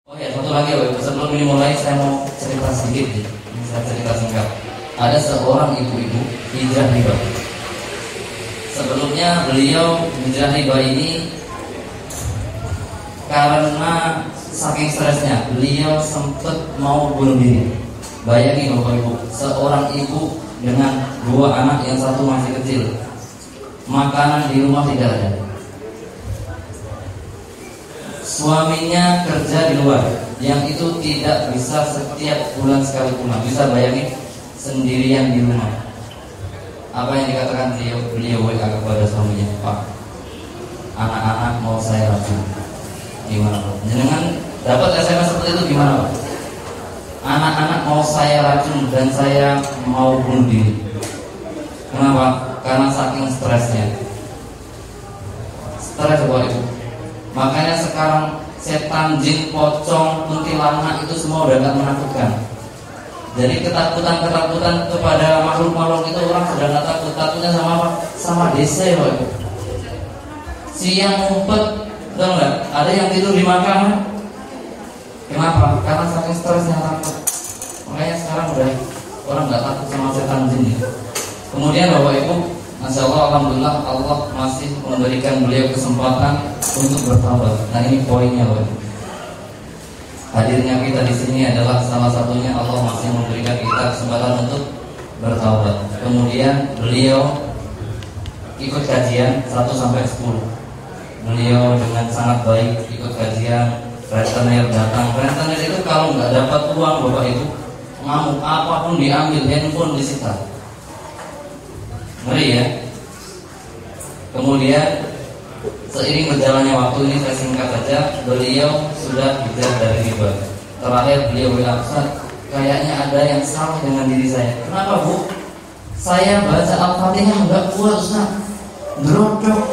Oh ya, satu lagi Bapak, sebelum ini mulai saya mau cerita sedikit nih. Ini saya cerita singkat. Ada seorang ibu-ibu hijrah riba. Sebelumnya beliau hijrah riba ini karena saking stresnya beliau sempat mau bunuh diri. Bayangin Bapak Ibu, seorang ibu dengan dua anak yang satu masih kecil, makanan di rumah tidak ada. Suaminya kerja di luar, yang itu tidak bisa setiap bulan sekali pulang. Bisa bayangin sendirian di rumah. Apa yang dikatakan beliau WA kepada suaminya, Pak, anak-anak mau saya racun. Gimana Pak? Jangan dapat SMS seperti itu gimana Pak? Anak-anak mau saya racun dan saya mau bunuh diri. Kenapa? Karena saking stresnya. Stres Bapak Ibu. Makanya sekarang setan, jin, pocong, kuntilanak itu semua udah gak menakutkan. Jadi ketakutan kepada makhluk-makhluk itu orang sudah gak takut. Takutnya sama apa? Sama DC Bapak Ibu. Siang ngumpet, tahu nggak? Ada yang tidur di makanan. Kenapa? Karena saking stresnya takut. Makanya sekarang udah orang nggak takut sama setan jin ya. Kemudian Bapak Ibu, Masya Allah, Alhamdulillah Allah masih memberikan beliau kesempatan untuk bertaubat. Nah ini poinnya Bapak Ibu. Hadirnya kita di sini adalah salah satunya Allah masih memberikan kita kesempatan untuk bertaubat. Kemudian beliau ikut kajian 1 sampai 10. Beliau dengan sangat baik ikut kajian, rentenir datang. Rentenir itu kalau nggak dapat uang Bapak Ibu, ngamuk, apapun diambil, handphone disita. Ngeri ya. Kemudian seiring berjalannya waktu ini saya singkat saja, beliau sudah hijrah dari riba. Terakhir beliau Ustaz, kayaknya ada yang salah dengan diri saya. Kenapa Bu? Saya baca Al-Fatihah nggak kuat Ustaz, drodok,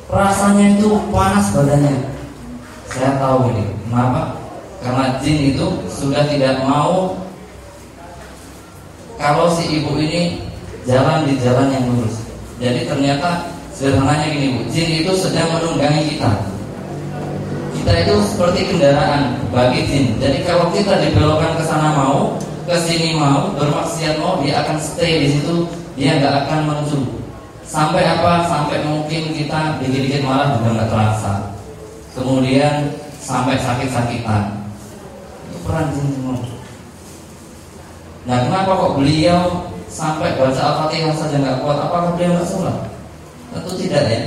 rasanya itu panas badannya. Saya tahu ini. Kenapa? Karena jin itu sudah tidak mau kalau si ibu ini jalan di jalan yang lurus. Jadi ternyata sederhananya gini Bu, jin itu sedang menunggangi kita. Kita itu seperti kendaraan bagi jin. Jadi kalau kita dibelokkan ke sana mau, ke sini mau, bermaksiat mau, dia akan stay di situ, dia nggak akan menuju. Sampai apa? Sampai mungkin kita dikit-dikit marah juga nggak terasa. Kemudian sampai sakit-sakitan. Itu peran jin semua. Nah kenapa kok beliau sampai baca Al-Fatihah saja nggak kuat? Apakah beliau nggak sholat? Tentu tidak ya.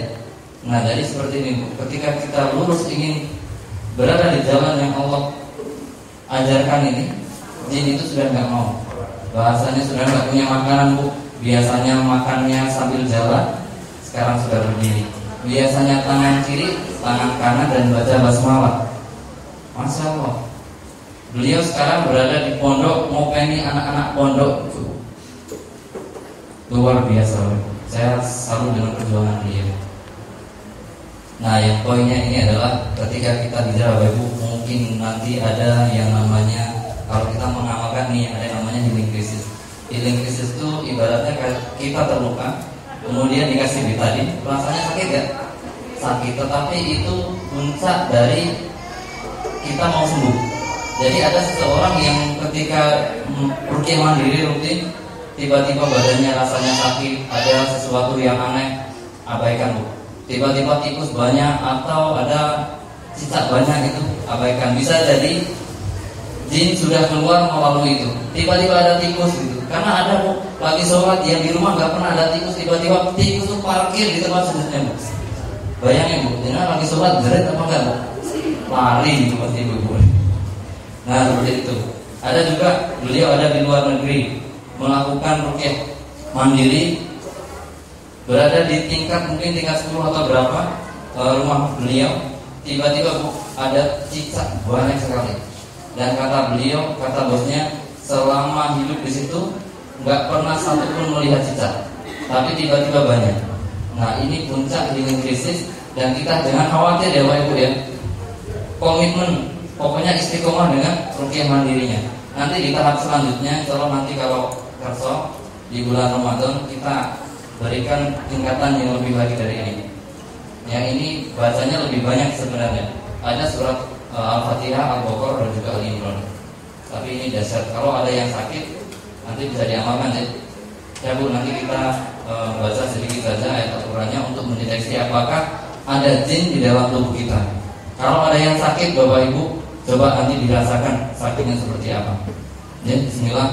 Nah jadi seperti ini Bu. Ketika kita lurus ingin berada di jalan yang Allah ajarkan ini, jin itu sudah nggak mau. Bahasanya sudah nggak punya makanan Bu. Biasanya makannya sambil jalan, sekarang sudah berdiri. Biasanya tangan kiri, tangan kanan dan baca basmalah. Masya Allah. Beliau sekarang berada di pondok, mau pengen anak-anak pondok. Luar biasa. Saya salut dengan perjuangan beliau. Nah, yang poinnya ini adalah ketika kita hijrah Bapak Ibu, mungkin nanti ada yang namanya, kalau kita mengamalkan nih, ada yang namanya healing crisis. Healing crisis itu ibaratnya kita terluka, kemudian dikasih betadin, rasanya sakit ya? Sakit, tetapi itu puncak dari kita mau sembuh. Jadi ada seseorang yang ketika ruqyah mandiri rutin, tiba-tiba badannya rasanya sakit, ada sesuatu yang aneh, abaikan Bu. Tiba-tiba tikus banyak atau ada cicak banyak, itu abaikan. Bisa jadi jin sudah keluar melalui itu. Tiba-tiba ada tikus gitu. Karena ada Bu, lagi sholat yang di rumah nggak pernah ada tikus, tiba-tiba tikus itu parkir di tempat sujudnya Bu. Bayangin Bu, jangan lagi sholat jerit apa enggak Bu? Lari gitu pasti Bu. Nah seperti itu. Ada juga beliau ada di luar negeri melakukan ruqyah mandiri, berada di tingkat mungkin tingkat 10 atau berapa rumah beliau, tiba-tiba Bu, ada cicak banyak sekali. Dan kata beliau, kata bosnya, selama hidup di situ nggak pernah satupun melihat cicak, tapi tiba-tiba banyak. Nah ini puncak healing krisis, dan kita jangan khawatir ya Bapak Ibu ya. Komitmen, pokoknya istiqomah dengan ruqyah mandirinya. Nanti di tahap selanjutnya, kalau nanti kalau kerso di bulan Ramadan kita berikan tingkatan yang lebih lagi dari ini. Yang ini bacanya lebih banyak sebenarnya. Ada surat Al-Fatihah, Al-Baqarah dan juga Al-Imran. Tapi ini dasar. Kalau ada yang sakit nanti bisa diamalkan ya. Ya Bu, nanti kita baca sedikit saja ayat Al-Qur'annya untuk mendeteksi apakah ada jin di dalam tubuh kita. Kalau ada yang sakit Bapak Ibu, coba nanti dirasakan sakitnya seperti apa. Ya, bismillah.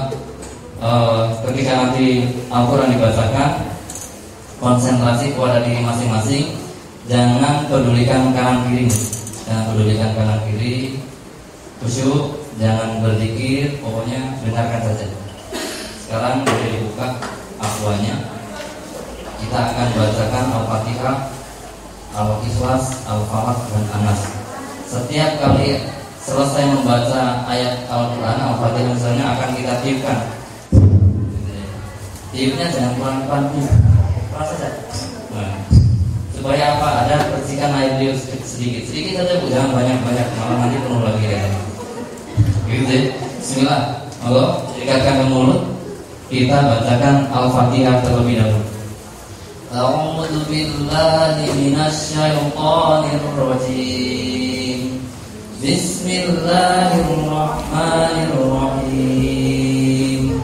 Ketika nanti Al-Quran dibacakan, konsentrasi kepada diri masing-masing. Jangan pedulikan kanan kiri. Jangan pedulikan kanan kiri. Khusyuk, jangan berzikir, pokoknya dengarkan saja. Sekarang boleh dibuka Al-Qurannya. Kita akan bacakan Al-Fatihah, Al-Ikhlas, Al-Falaq dan An-Nas. Setiap kali selesai membaca ayat Al-Quran, Al-Fatihah misalnya, akan kita tiupkan. Tiupnya jangan pelan-pelan, pelan saja. Nah, supaya apa? Ada percikan air liur sedikit saja Bu, jangan banyak-banyak, malah nanti penuh lagi ya. Gitu ya. Bismillah. Allah dekatkan ke mulut. Kita bacakan Al-Fatihah terlebih dahulu. A'udzu billahi minasy syaithanir rajim. Bismillahirrahmanirrahim.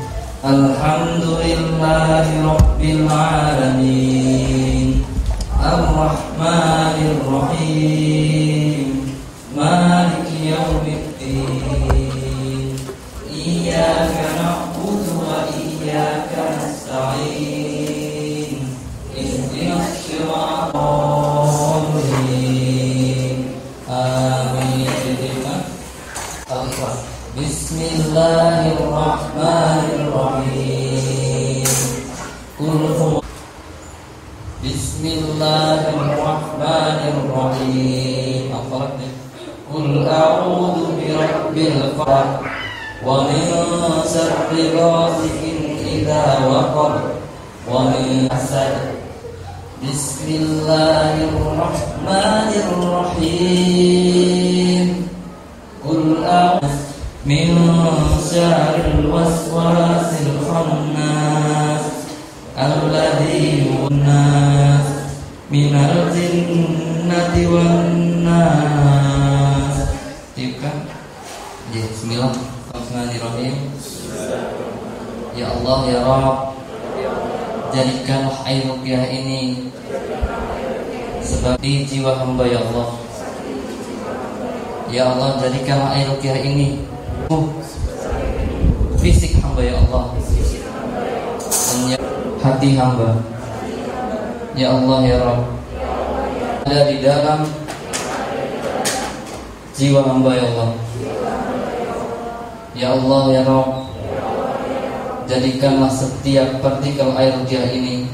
Alhamdulillahi rabbil alamin. Ar-Rahmanir Rahim. Maliki yaumiddin. Iyyaka na'budu wa iyyaka nasta'in. Ihdinas siratal mustaqim. Amin. Bismillahirrahmanirrahim. Bismillahirrahmanirrahim. Qul a'udzu birabbil falaq wa min syarri ghasiqin idza waqab wa min hasad. Bismillahirrahmanirrahim. Qul a'udzu min syarril waswasil khannas alladzi yunas minal jinnati wan nas. Tiupkan. Bismillahirrahmanirrahim. Ya Allah ya Rabb, jadikanlah air ruqyah ini sebagai jiwa hamba ya Allah. Ya Allah, jadikanlah air ruqyah ini fisik hamba ya Allah, dan hati hamba ya Allah ya Rabb, ada di dalam jiwa hamba ya Allah. Ya Allah ya Rabb, jadikanlah setiap partikel air ruqyah ini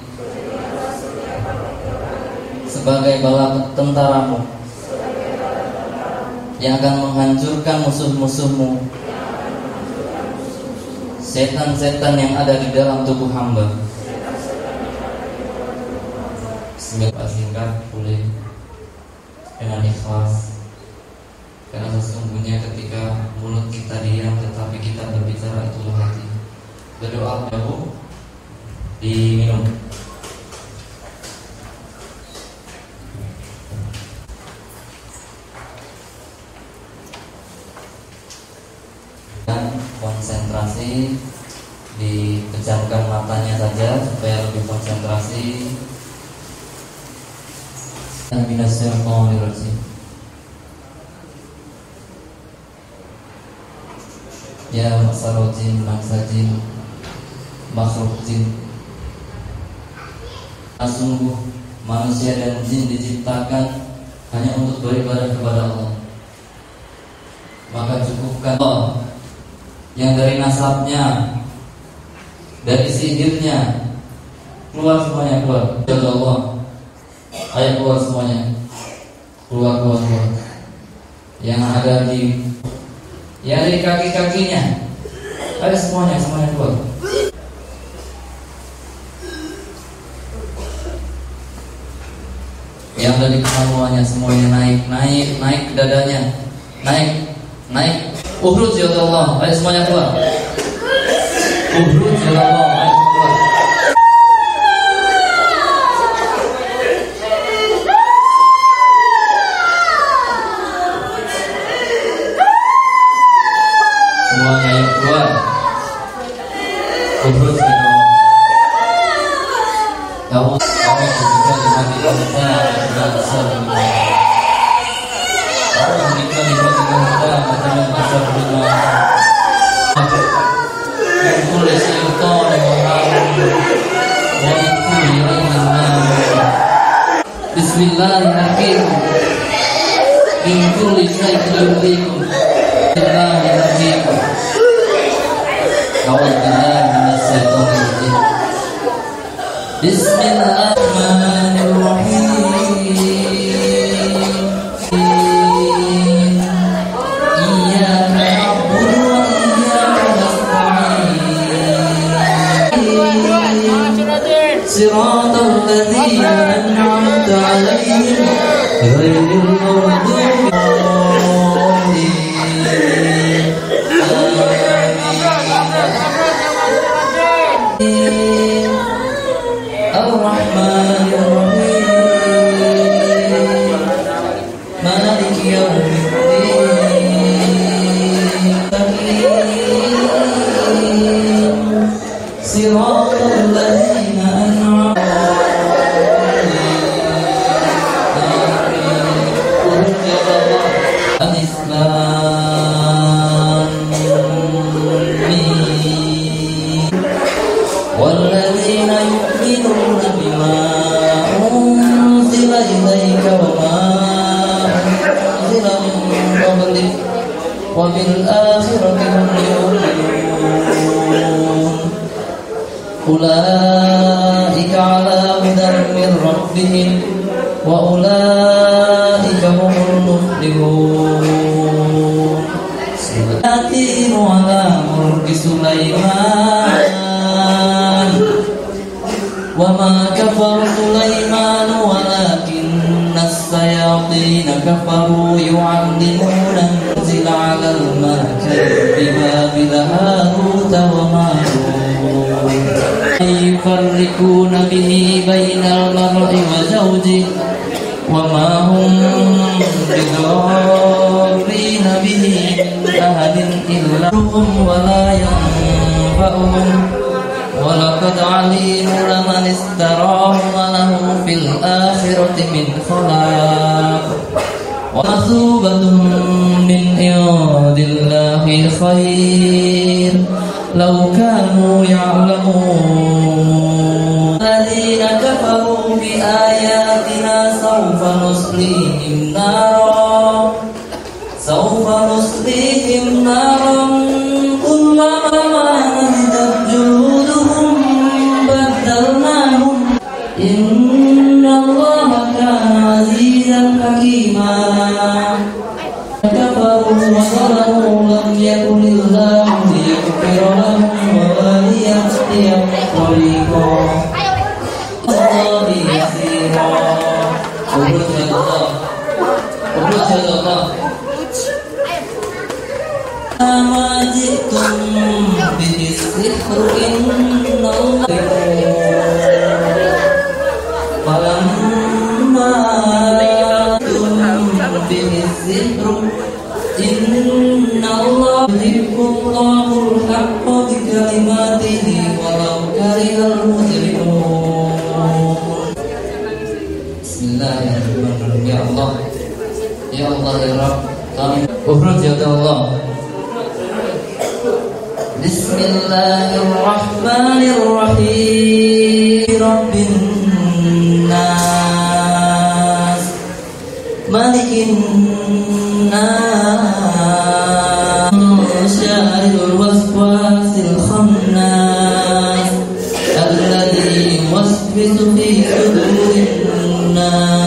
sebagai bala tentaramu yang akan menghancurkan musuh-musuhmu, setan-setan yang ada di dalam tubuh hamba. Bismillah. Singkat boleh dengan ikhlas, karena sesungguhnya ketika mulut kita diam tetapi kita berbicara itu hati. Berdoa dahulu, diminum. Konsentrasi, dipejamkan matanya saja supaya lebih konsentrasi. Bismillahirrahmanirrahim. Ya maksarul jin, mangsa jin, makhluk jin. Sungguh manusia dan jin diciptakan hanya untuk beribadah kepada Allah. Maka cukupkan Allah yang dari nasabnya, dari sihirnya, keluar semuanya, keluar. Ya Allah, ayo keluar semuanya, keluar. Yang ada di, yang dari kaki-kakinya, ayo semuanya keluar. Yang dari kemaluannya semuanya naik ke dadanya, naik. Ukhruj ya Allah, ayo semuanya keluar. Ukhruj ya Allah, ayo keluar. Bismillahirrahmanirrahim. Min kulli syai'in yurdikum. Bismillahirrahmanirrahim. A'udzubillahi minasyaitonir rajim. Bismillahirrahmanirrahim. Iyyaka na'budu wa iyyaka nasta'in. Shiratal ladzina an'amta 'alaihim ghairil maghdubi 'alaihim. Ar-Rahmanir-Rahim. Maliki yaumiddin. Shiratal ladzina an'amta 'alaihim. Alif Lam Mim. Walladzina yu'minuna bima unzila ilaika wa ma unzila min qablik wa bil akhirati hum yu'minun. Ulaika ala hudan min rabbihim wa ulaika humul muflihun. Bismillahirrahmanirrahim. Ala mulki Sulaiman wa ma kafara Sulaiman walakinna as-sayatina kafaru yu'allimuna unzila 'ala al-malakaini bi Babil Harut wa Marut yufarriquna bihi bainal mar'i wa zawjihi wa ma hum bidarrina bihi min ahadin illa hum wa la yanfa'uhum. Walaqad 'alimu laman istarahu ma lahu fil akhirati min khalaq wa mathubatun min indillahi khair law kanu ya'lamun. Alladzina kafaru bi ayatina sawfa nuslihim naran kullama nadat juluduhum baddalnahum innallaha kana azizan hakima. Kafaru wa zalamu lam yakunillahu liyaghfira lahum wa la liyahdiyahum tariqan. Allahu yasira. Ma jitum bihi sihru innallaha falamma jitum bihi sihru innallaha yuhibbul haqqa bi kalimatihi walau karihal mujrimun. Bismillahirrahmanirrahim. Ya Allah, ya Allah, ya Rabb, kami huruf ya Allah. Bismillahirrahmanirrahim. Rabbin nas malikin nas syaril waswasil khannas alladzi yuwaswisu fi sudurin nas.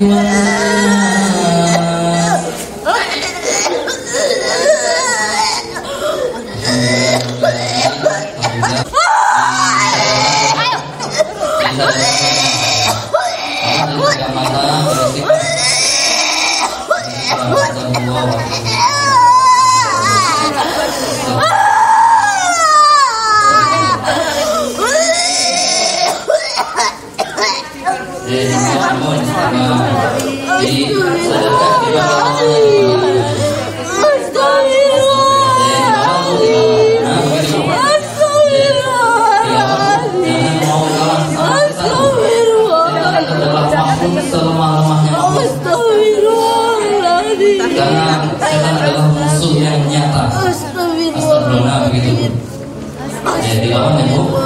karena setan adalah musuh yang nyata. Astagfirullah begitu. Ya dilawan ya Bu.